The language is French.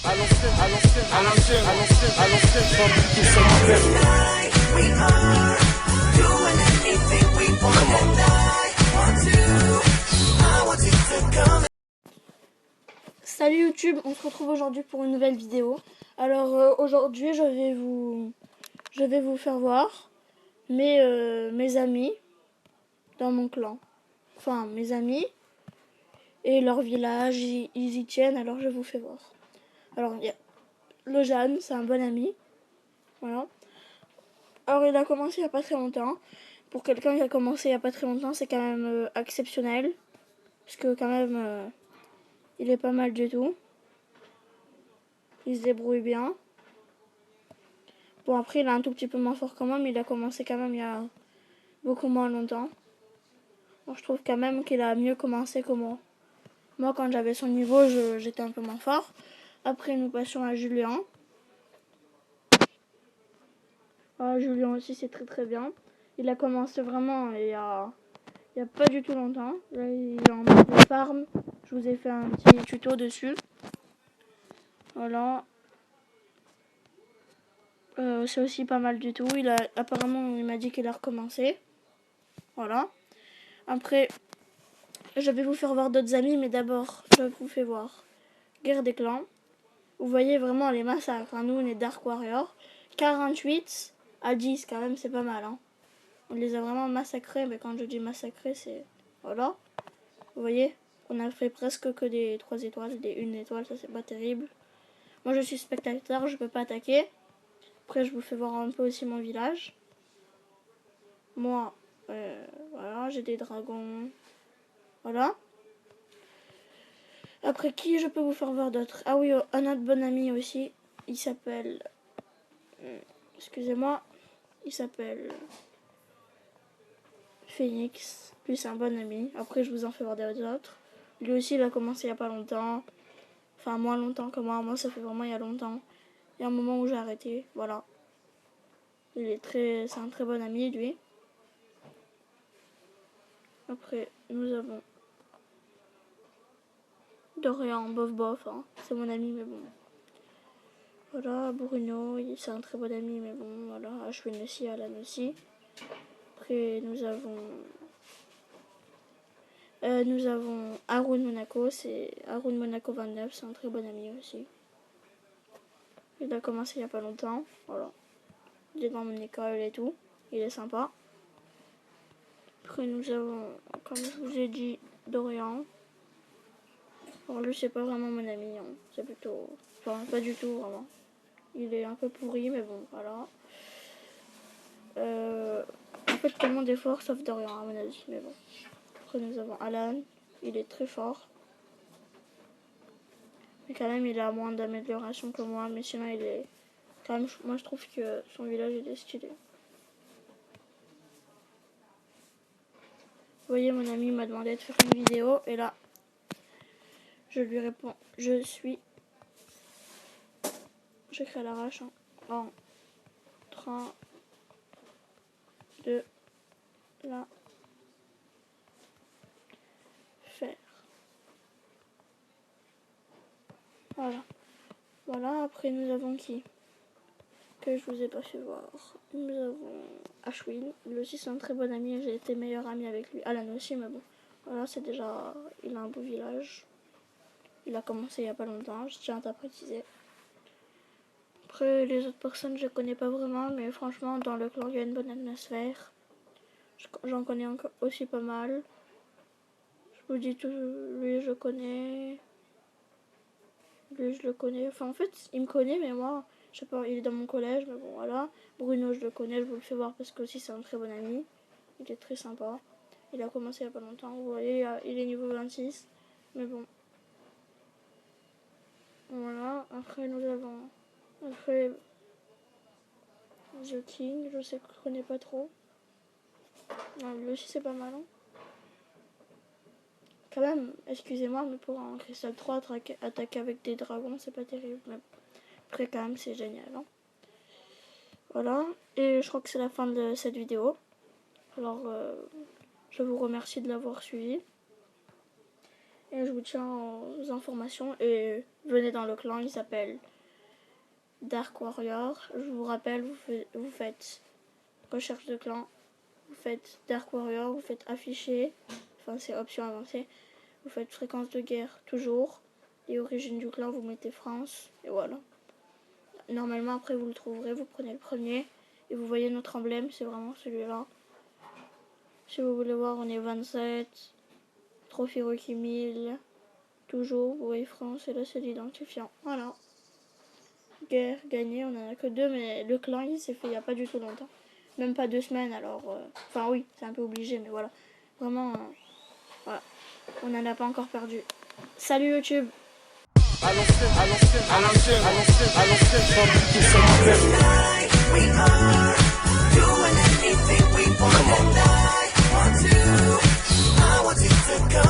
à l'ancienne, à l'ancienne, à l'ancienne, à l'ancienne, à l'ancienne, sans appliquer ça Salut YouTube, on se retrouve aujourd'hui pour une nouvelle vidéo. Alors aujourd'hui je vais vous faire voir mes amis dans mon clan. Enfin mes amis et leur village, ils y tiennent, alors je vous fais voir. Alors il y a Lojane, c'est un bon ami. Voilà. Alors il a commencé il n'y a pas très longtemps. Pour quelqu'un qui a commencé il n'y a pas très longtemps, c'est quand même exceptionnel. Parce que quand même il est pas mal du tout. Il se débrouille bien. Bon, après, il est un tout petit peu moins fort que moi, mais il a commencé quand même il y a beaucoup moins longtemps. Bon, je trouve quand même qu'il a mieux commencé que moi. Moi, quand j'avais son niveau, j'étais un peu moins fort. Après, nous passions à Julien. Ah, Julien aussi, c'est très très bien. Il a commencé vraiment il y a pas du tout longtemps. Là, il est en mode farm. Je vous ai fait un petit tuto dessus. Voilà. C'est aussi pas mal du tout. Apparemment, il m'a dit qu'il a recommencé. Voilà. Après, je vais vous faire voir d'autres amis, mais d'abord, je vous fais voir Guerre des clans. Vous voyez vraiment les massacres. Nous, on est Dark Warrior. 48 à 10, quand même, c'est pas mal. Hein. On les a vraiment massacrés, mais quand je dis massacrés, c'est... Voilà. Vous voyez, on a fait presque que des 3 étoiles, des 1 étoile, ça c'est pas terrible. Moi, je suis spectateur, je peux pas attaquer. Après, je vous fais voir un peu aussi mon village. Moi, voilà, j'ai des dragons. Voilà. Après, qui je peux vous faire voir d'autres? Ah oui, un autre bon ami aussi. Il s'appelle... Excusez-moi. Il s'appelle... Phoenix. Lui, c'est un bon ami. Après, je vous en fais voir des autres. Lui aussi, il a commencé il y a pas longtemps. Enfin, moins longtemps que moi. Moi, ça fait vraiment il y a longtemps. Il y a un moment où j'ai arrêté. Voilà. C'est un très bon ami, lui. Après, nous avons... Dorian, bof bof. Hein. C'est mon ami, mais bon... Voilà, Bruno, c'est un très bon ami, mais bon, voilà, Ashwin aussi, Alan aussi. Après, nous avons Haroun Monaco, c'est Haroun Monaco 29, c'est un très bon ami aussi. Il a commencé il n'y a pas longtemps, voilà. Il est dans mon école et tout, il est sympa. Après, nous avons, comme je vous ai dit, Dorian. Alors lui, c'est pas vraiment mon ami, hein. C'est plutôt... Enfin, pas du tout, vraiment. Il est un peu pourri, mais bon, voilà. En fait, tout le monde est fort, sauf Dorian, à mon avis, mais bon. Après, nous avons Alan, il est très fort. Mais quand même, il a moins d'amélioration que moi, mais sinon, il est... Quand même, moi, je trouve que son village, il est stylé. Vous voyez, mon ami m'a demandé de faire une vidéo, et là, je lui réponds, j'écris à l'arrache, hein, en train de la faire. Voilà. Voilà, après, nous avons qui? Que je vous ai pas fait voir. Nous avons Ashwin, lui aussi c'est un très bon ami, j'ai été meilleur ami avec lui. Alan aussi, mais bon, voilà, c'est déjà, il a un beau village. Il a commencé il y a pas longtemps, je tiens à préciser. Après, les autres personnes, je connais pas vraiment, mais franchement, dans le clan, il y a une bonne atmosphère. J'en connais encore aussi pas mal. Je vous dis tout, lui je connais. Lui je le connais. Enfin, en fait, il me connaît, mais moi, je sais pas, il est dans mon collège, mais bon, voilà. Bruno, je le connais, je vous le fais voir parce que aussi c'est un très bon ami. Il est très sympa. Il a commencé il y a pas longtemps. Vous voyez, il est niveau 26. Mais bon. Voilà. Après, nous avons... Après, The King, je sais que je connais pas trop. Non, lui aussi c'est pas mal. Hein. Quand même, excusez-moi, mais pour un Cristal 3, attaquer avec des dragons, c'est pas terrible. Mais après, quand même, c'est génial. Hein. Voilà. Et je crois que c'est la fin de cette vidéo. Alors, je vous remercie de l'avoir suivi. Et je vous tiens aux informations. Et venez dans le clan, il s'appelle Dark Warrior. Je vous rappelle, vous faites recherche de clan, vous faites Dark Warrior, vous faites afficher, enfin c'est option avancée, vous faites fréquence de guerre toujours, et origine du clan, vous mettez France, et voilà. Normalement après vous le trouverez, vous prenez le premier, et vous voyez notre emblème, c'est vraiment celui-là. Si vous voulez voir, on est 27, Trophée Rocky 1000, toujours, vous voyez France, et là c'est l'identifiant, voilà. Guerre, gagné, on en a que 2, mais le clan il s'est fait il n'y a pas du tout longtemps. Même pas 2 semaines, alors... Enfin oui, c'est un peu obligé, mais voilà. Vraiment, voilà. On n'en a pas encore perdu. Salut YouTube! À l'ancienne, à l'ancienne, à l'ancienne, à l'ancienne, à l'ancienne, sans but,